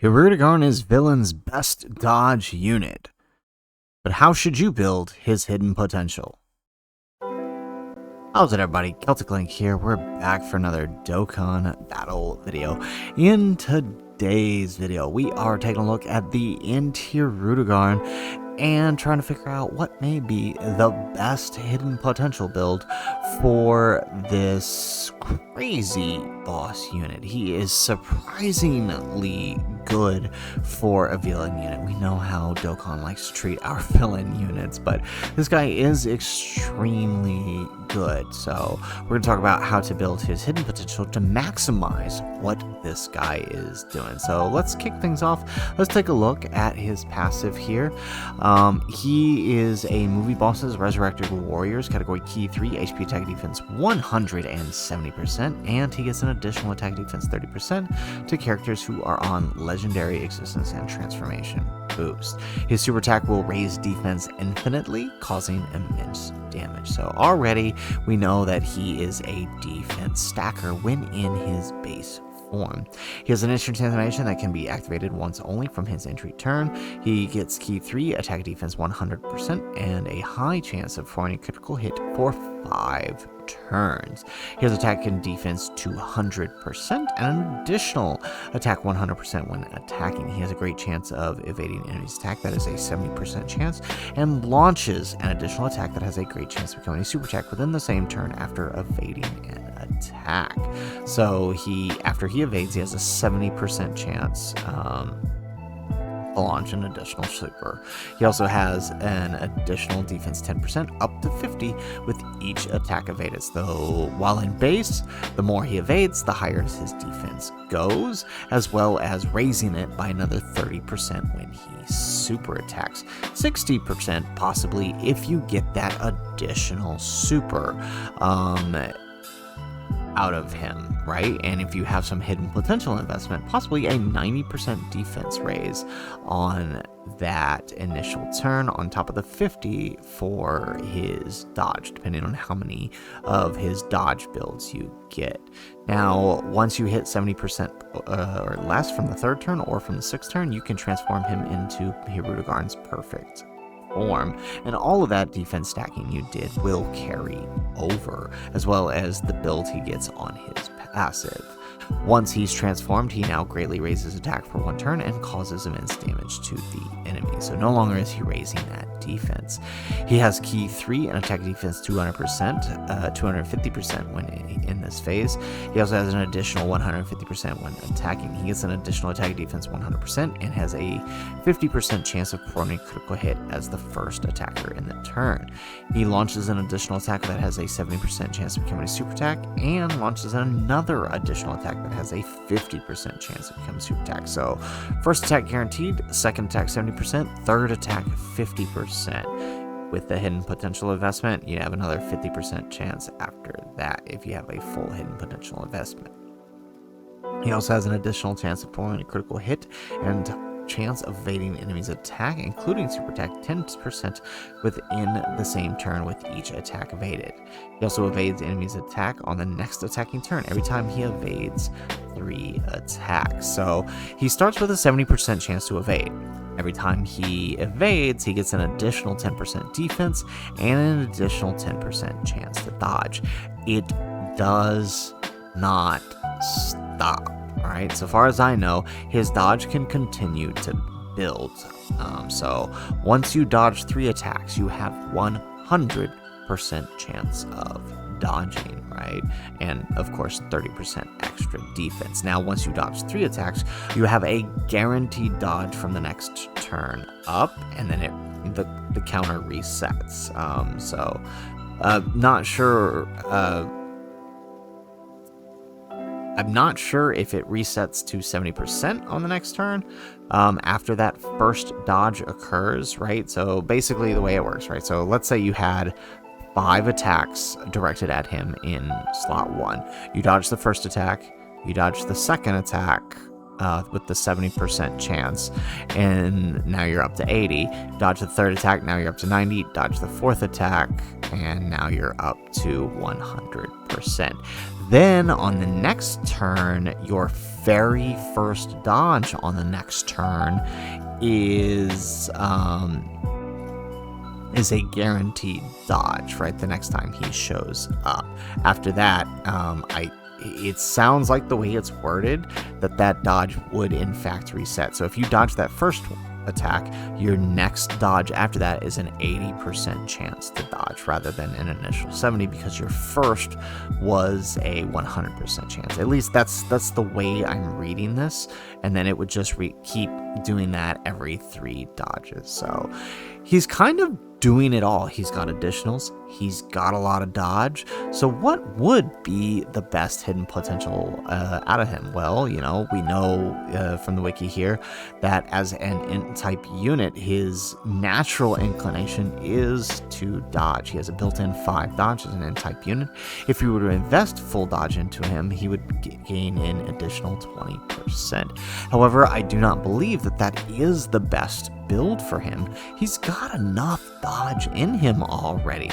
Hirudegarn is villain's best dodge unit. But how should you build his hidden potential? How's it, everybody? Celtic Link here. We're back for another Dokkan battle video. In today's video, we are taking a look at the INT Hirudegarn and trying to figure out what may be the best hidden potential build for this crazy boss unit. He is surprisingly good for a villain unit. We know how Dokkan likes to treat our villain units, but this guy is extremely good. So we're going to talk about how to build his hidden potential to maximize what this guy is doing. So let's kick things off. Let's take a look at his passive here. He is a movie boss's Resurrected Warriors, category key 3, HP attack defense 170%, and he gets an additional attack defense 30% to characters who are on legendary existence and transformation boost. His super attack will raise defense infinitely, causing immense damage. So already we know that he is a defense stacker when in his base form. He has an instant transformation that can be activated once only from his entry turn. He gets key 3, attack defense 100%, and a high chance of throwing a critical hit for 5 turns. He has attack and defense 200% and an additional attack 100% when attacking. He has a great chance of evading enemy's attack, that is a 70% chance, and launches an additional attack that has a great chance of becoming a super attack within the same turn after evading an attack. So after he evades, he has a 70% chance to launch an additional super. He also has an additional defense 10% up to 50 with each attack evaded. So while in base, the more he evades, the higher his defense goes, as well as raising it by another 30% when he super attacks. 60% possibly if you get that additional super out of him, right? And if you have some hidden potential investment, possibly a 90% defense raise on that initial turn on top of the 50 for his dodge, depending on how many of his dodge builds you get. Now, once you hit 70% or less from the 3rd turn or from the 6th turn, you can transform him into Hirudegarn's perfect form, and all of that defense stacking you did will carry over, as well as the build he gets on his passive. Once he's transformed, he now greatly raises attack for 1 turn and causes immense damage to the enemy. So no longer is he raising that defense. He has key 3 and attack defense 200%, 250% when in this phase. He also has an additional 150% when attacking. He gets an additional attack defense 100% and has a 50% chance of performing a critical hit as the first attacker in the turn. He launches an additional attack that has a 70% chance of becoming a super attack, and launches another additional attack that has a 50% chance of becoming a super attack. So first attack guaranteed, second attack 70%, third attack 50%. With the hidden potential investment, you have another 50% chance after that if you have a full hidden potential investment. He also has an additional chance of performing a critical hit and chance of evading enemy's attack, including super attack 10% within the same turn with each attack evaded. He also evades enemy's attack on the next attacking turn every time he evades 3 attacks. So he starts with a 70% chance to evade. Every time he evades, he gets an additional 10% defense and an additional 10% chance to dodge. It does not stop. Alright, so far as I know, his dodge can continue to build. So once you dodge 3 attacks, you have 100% chance of dodging, right? And of course, 30% extra defense. Now, once you dodge 3 attacks, you have a guaranteed dodge from the next turn up, and then the counter resets. I'm not sure if it resets to 70% on the next turn after that first dodge occurs, right? So basically the way it works, right? So let's say you had 5 attacks directed at him in slot 1. You dodge the first attack, you dodge the second attack with the 70% chance, and now you're up to 80. Dodge the third attack, now you're up to 90. Dodge the fourth attack, and now you're up to 100%. Then on the next turn, your very first dodge on the next turn is a guaranteed dodge, right? The next time he shows up. After that, it sounds like the way it's worded that dodge would in fact reset. So if you dodge that first attack, your next dodge after that is an 80% chance to dodge rather than an initial 70, because your first was a 100% chance. At least that's the way I'm reading this, and then it would just keep doing that every 3 dodges. So he's kind of doing it all. He's got additionals, he's got a lot of dodge. So what would be the best hidden potential out of him? Well, we know from the wiki here that as an INT type unit, his natural inclination is to dodge. He has a built-in 5 dodge as an INT type unit. If you were to invest full dodge into him, he would gain an additional 20%. However, I do not believe that is the best build for him. He's got enough dodge in him already,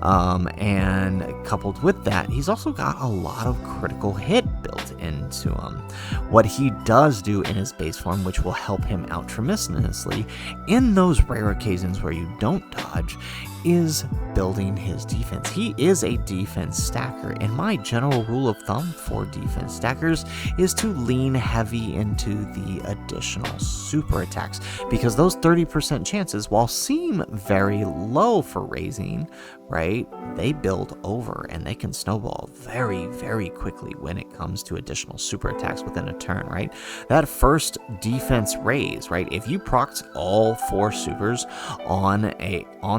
and coupled with that, he's also got a lot of critical hit built into him. What he does do in his base form, which will help him out tremendously in those rare occasions where you don't dodge, is building his defense. He is a defense stacker, and my general rule of thumb for defense stackers is to lean heavy into the additional super attacks, because those 30% chances, while seem very low for raising, right, they build over and they can snowball very, very quickly when it comes to additional super attacks within a turn, right? That first defense raise, right, if you procced all 4 supers on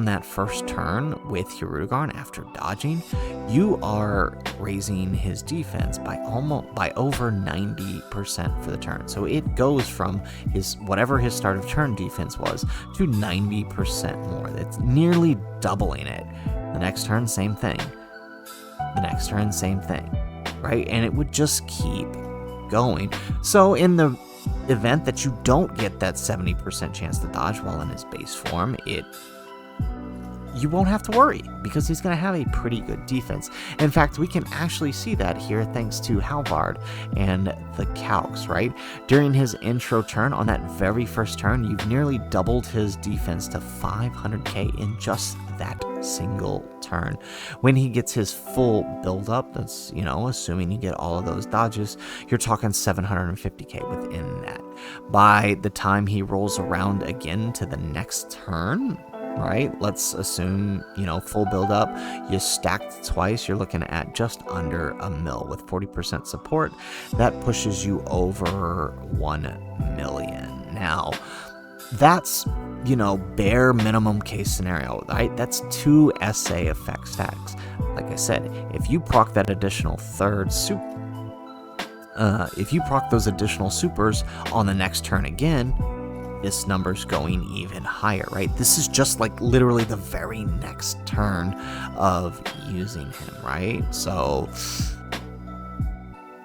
that first turn with Hirudegarn after dodging, you are raising his defense by over 90% for the turn. So it goes from whatever his start of turn defense was to 90% more. That's nearly doubling it. The next turn, same thing. The next turn, same thing, right? And it would just keep going. So in the event that you don't get that 70% chance to dodge while in his base form, you won't have to worry, because he's going to have a pretty good defense. In fact, we can actually see that here thanks to Halvard and the calcs, right? During his intro turn, on that very first turn, you've nearly doubled his defense to 500k in just that single turn. When he gets his full build up, that's, assuming you get all of those dodges, you're talking 750k within that. By the time he rolls around again to the next turn, right, let's assume, full build up, you stacked twice, you're looking at just under a mil. With 40% support, that pushes you over 1 million. Now, that's, bare minimum case scenario, right? That's 2 SA effect stacks. Like I said, if you proc that additional third if you proc those additional supers on the next turn again, this number's going even higher, right? This is just like literally the very next turn of using him, right? So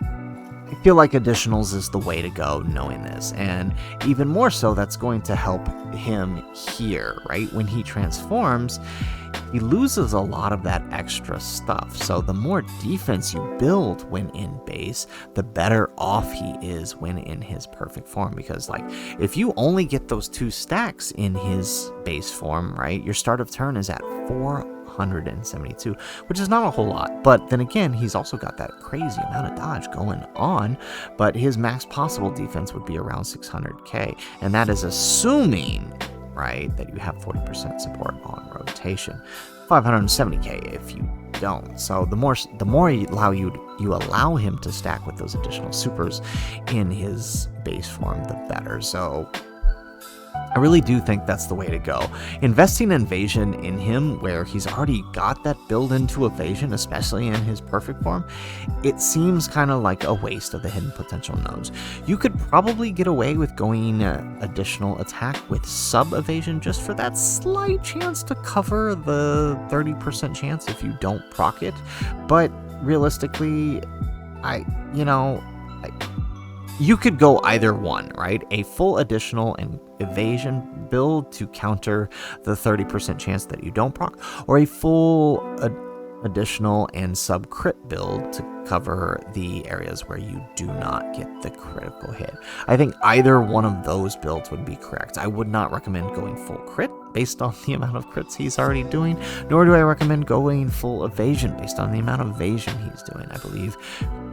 I feel like additionals is the way to go knowing this, and even more so, that's going to help him here, right? When he transforms, he loses a lot of that extra stuff. So the more defense you build when in base, the better off he is when in his perfect form. Because if you only get those 2 stacks in his base form, right, your start of turn is at 472, which is not a whole lot. But then again, he's also got that crazy amount of dodge going on, but his max possible defense would be around 600k, and that is assuming, right, that you have 40% support on rotation. 570k if you don't. So the more you allow him to stack with those additional supers in his base form, the better. So I really do think that's the way to go. Investing evasion in him where he's already got that build into evasion, especially in his perfect form, it seems kind of like a waste of the hidden potential nodes. You could probably get away with going additional attack with sub evasion just for that slight chance to cover the 30% chance if you don't proc it. But realistically, you could go either one, right? A full additional and evasion build to counter the 30% chance that you don't proc, or a full additional and sub crit build to cover the areas where you do not get the critical hit. I think either one of those builds would be correct. I would not recommend going full crit based on the amount of crits he's already doing, nor do I recommend going full evasion based on the amount of evasion he's doing. I believe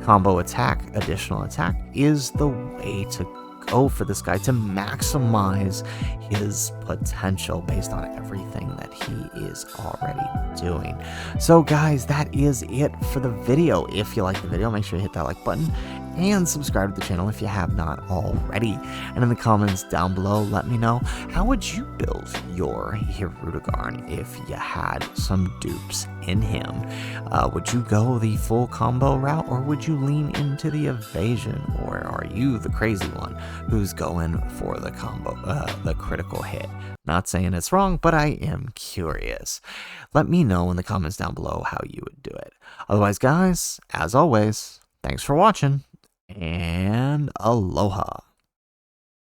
combo attack, additional attack is the way to go for this guy to maximize his potential based on everything that he is already doing. So guys, that is it for the video. If you like the video, make sure you hit that like button and subscribe to the channel if you have not already. And in the comments down below, let me know, how would you build your Hirudegarn if you had some dupes in him? Would you go the full combo route, or would you lean into the evasion, or are you the crazy one who's going for the combo, the critical hit? Not saying it's wrong, but I am curious. Let me know in the comments down below how you would do it. Otherwise, guys, as always, thanks for watching, and aloha.